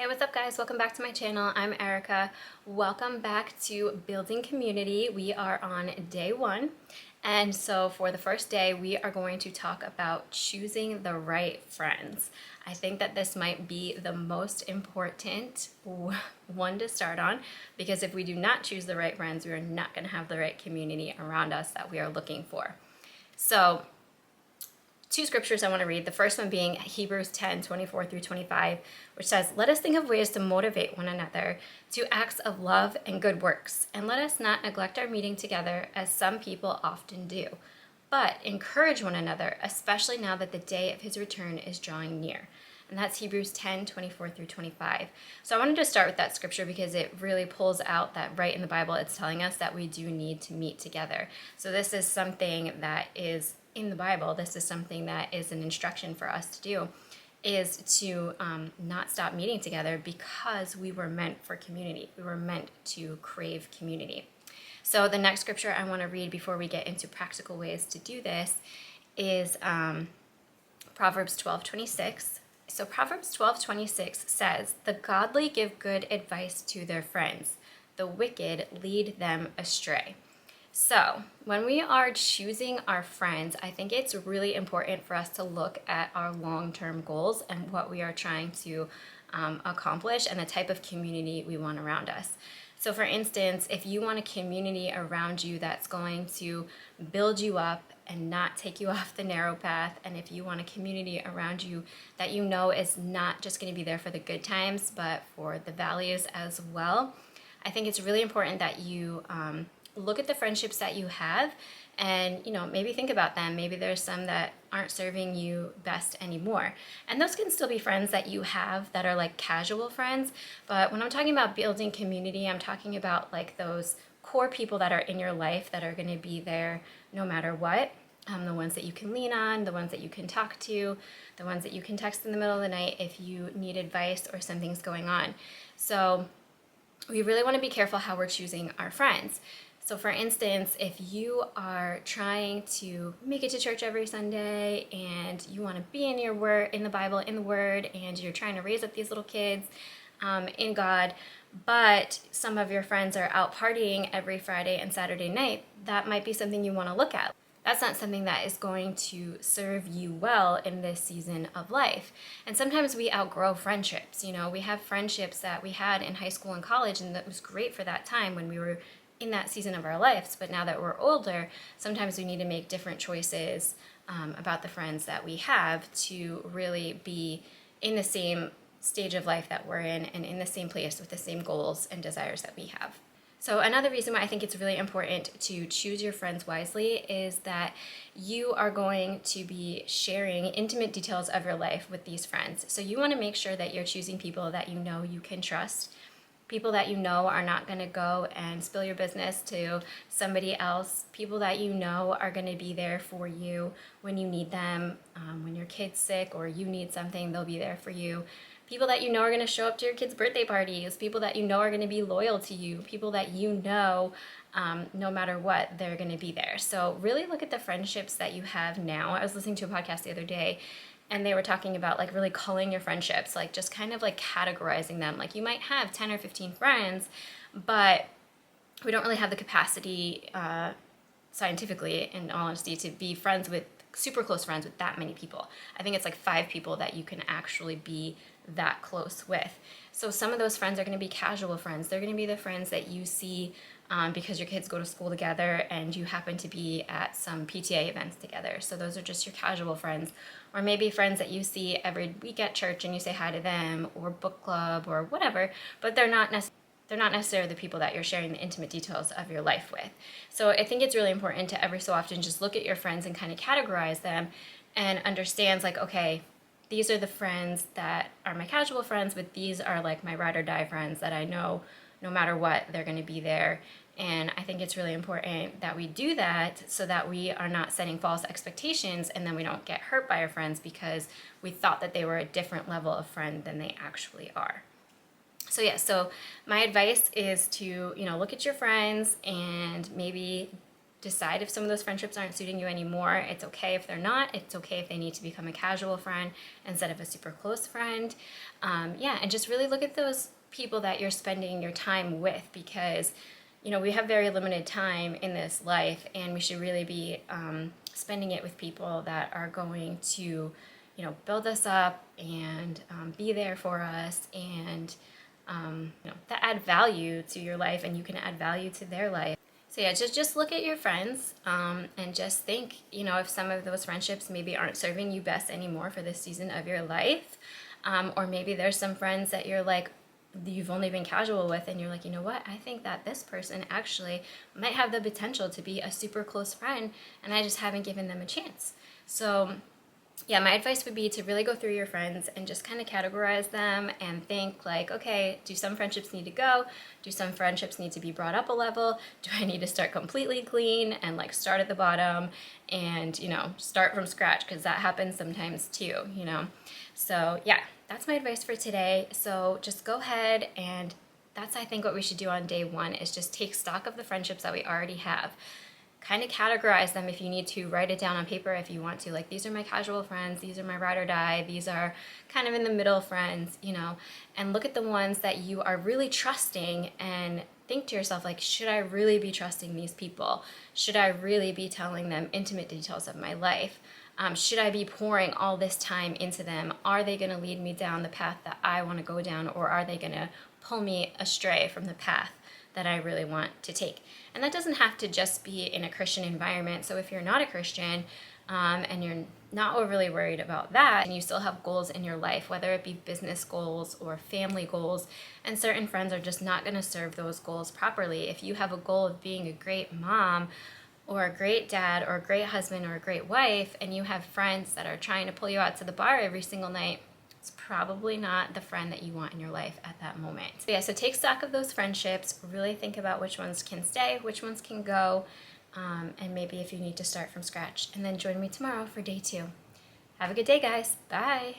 Hey, what's up guys? Welcome back to my channel. I'm Erica. Welcome back to Building Community. We are on day 1. And so for the first day, we are going to talk about choosing the right friends. I think that this might be the most important one to start on, because if we do not choose the right friends, we are not going to have the right community around us that we are looking for. So 2 scriptures I want to read. The first one being Hebrews 10:24-25, which says, "Let us think of ways to motivate one another to acts of love and good works, and let us not neglect our meeting together as some people often do, but encourage one another, especially now that the day of his return is drawing near." And that's Hebrews 10:24-25. So I wanted to start with that scripture because it really pulls out that right in the Bible, it's telling us that we do need to meet together. So this is something that is in the Bible. This is something that is an instruction for us to do, is to not stop meeting together, because we were meant for community. We were meant to crave community. So the next scripture I want to read before we get into practical ways to do this is Proverbs 12:26. So Proverbs 12:26 says, "The godly give good advice to their friends. The wicked lead them astray." So when we are choosing our friends, I think it's really important for us to look at our long-term goals and what we are trying to accomplish and the type of community we want around us. So for instance, if you want a community around you that's going to build you up and not take you off the narrow path, and if you want a community around you that you know is not just going to be there for the good times, but for the valleys as well, I think it's really important that you look at the friendships that you have and, maybe think about them. Maybe there's some that aren't serving you best anymore. And those can still be friends that you have that are like casual friends. But when I'm talking about building community, I'm talking about like those core people that are in your life that are going to be there no matter what. The ones that you can lean on, the ones that you can talk to, the ones that you can text in the middle of the night if you need advice or something's going on. So we really want to be careful how we're choosing our friends. So for instance, if you are trying to make it to church every Sunday and you want to be in your word, in the Bible, in the Word, and you're trying to raise up these little kids in God, but some of your friends are out partying every Friday and Saturday night, that might be something you want to look at. That's not something that is going to serve you well in this season of life. And sometimes we outgrow friendships. We have friendships that we had in high school and college, and that was great for that time when we were in that season of our lives. But now that we're older, sometimes we need to make different choices about the friends that we have to really be in the same stage of life that we're in and in the same place with the same goals and desires that we have. So another reason why I think it's really important to choose your friends wisely is that you are going to be sharing intimate details of your life with these friends. So you want to make sure that you're choosing people that you know you can trust, people that you know are not going to go and spill your business to somebody else, people that you know are going to be there for you when you need them, when your kid's sick or you need something, they'll be there for you. People that you know are going to show up to your kids' birthday parties, people that you know are going to be loyal to you, people that you know no matter what, they're going to be there. So really look at the friendships that you have now. I was listening to a podcast the other day, and they were talking about like really culling your friendships, like just kind of like categorizing them. Like you might have 10 or 15 friends, but we don't really have the capacity scientifically, in all honesty, to be friends with super close friends with that many people. I think it's like 5 people that you can actually be that close with. So some of those friends are going to be casual friends. They're going to be the friends that you see because your kids go to school together and you happen to be at some PTA events together. So those are just your casual friends. Or maybe friends that you see every week at church and you say hi to them, or book club or whatever, but they're not necessarily the people that you're sharing the intimate details of your life with. So I think it's really important to every so often just look at your friends and kind of categorize them and understand like, okay, these are the friends that are my casual friends, but these are like my ride or die friends that I know no matter what, they're going to be there. And I think it's really important that we do that so that we are not setting false expectations and then we don't get hurt by our friends because we thought that they were a different level of friend than they actually are. So so my advice is to, look at your friends and maybe decide if some of those friendships aren't suiting you anymore. It's okay if they're not. It's okay if they need to become a casual friend instead of a super close friend. Yeah, and just really look at those people that you're spending your time with, because we have very limited time in this life, and we should really be spending it with people that are going to build us up and be there for us, and that add value to your life, and you can add value to their life. So yeah, just look at your friends and just think, if some of those friendships maybe aren't serving you best anymore for this season of your life, or maybe there's some friends that you've only been casual with, and you're like, you know what, I think that this person actually might have the potential to be a super close friend, and I just haven't given them a chance. So yeah, my advice would be to really go through your friends and just kind of categorize them and think like, okay, do some friendships need to go? Do some friendships need to be brought up a level? Do I need to start completely clean and like start at the bottom and, start from scratch? Because that happens sometimes too, So yeah, that's my advice for today. So just go ahead, and that's, I think, what we should do on day one is just take stock of the friendships that we already have. Kind of categorize them if you need to. Write it down on paper if you want to. Like, these are my casual friends, these are my ride or die, these are kind of in the middle friends, and look at the ones that you are really trusting and think to yourself, like, should I really be trusting these people? Should I really be telling them intimate details of my life? Should I be pouring all this time into them? Are they going to lead me down the path that I want to go down, or are they going to pull me astray from the path that I really want to take? And that doesn't have to just be in a Christian environment. So if you're not a Christian and you're not overly worried about that, and you still have goals in your life, whether it be business goals or family goals, and certain friends are just not going to serve those goals properly. If you have a goal of being a great mom or a great dad or a great husband or a great wife, and you have friends that are trying to pull you out to the bar every single night, it's probably not the friend that you want in your life at that moment. So yeah, so take stock of those friendships, really think about which ones can stay, which ones can go, and maybe if you need to start from scratch. And then join me tomorrow for day 2. Have a good day, guys. Bye.